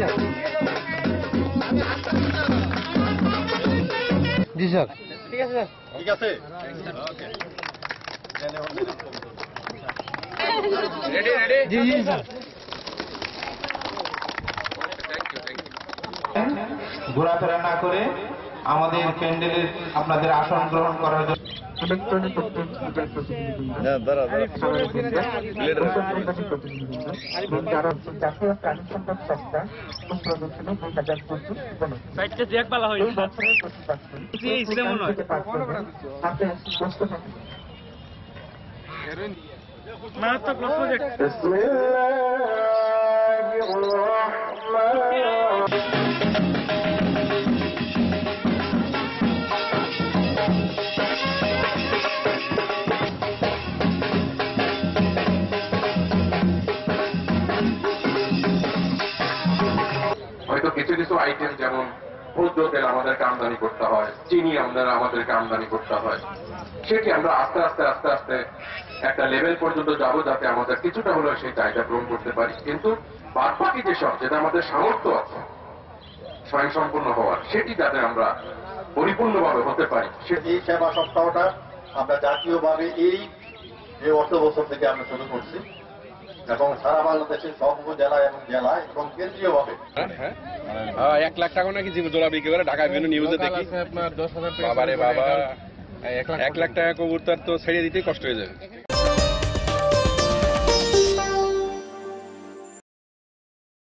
Sir. জি sir, ঠিক আছে sir, ঠিক আছে। জি জি স্যার। ঘোরাফেরা না করে আমাদের প্যান্ডেলের আপনাদের আসন গ্রহণ করার জন্য হয়তো কিছু কিছু আইটেম যেমন ভোজ্য তেল আমাদেরকে আমদানি করতে হয়, চিনি আমাদেরকে আমদানি করতে হয়, সেটি আমরা আস্তে আস্তে আস্তে আস্তে একটা লেভেল পর্যন্ত যাবো যাতে আমাদের কিছুটা হলেও সেই চাহিদা পূরণ করতে পারি। কিন্তু বাদ বাকি যেসব যেটা আমাদের সামর্থ্য আছে স্বয়ংসম্পূর্ণ হওয়ার, সেটি যাতে আমরা পরিপূর্ণভাবে হতে পারি। এই সেবা সপ্তাহটা আমরা জাতীয়ভাবে এই যে অর্থ বছর থেকে আমরা শুরু করছি এবং সারা বাংলাদেশের সব উপজেলায় এবং জেলায় এবং কেন্দ্রীয়ভাবে 1 লাখ টাকা নাকি জোড়া বিক্রি করে ঢাকা বিভিন্ন নিউজে দেখি। আপনার 10,000 টাকা। বাবারে বাবা, 1 লাখ টাকা কবুতর তো ছেড়ে দিতেই কষ্ট হয়ে যাবে।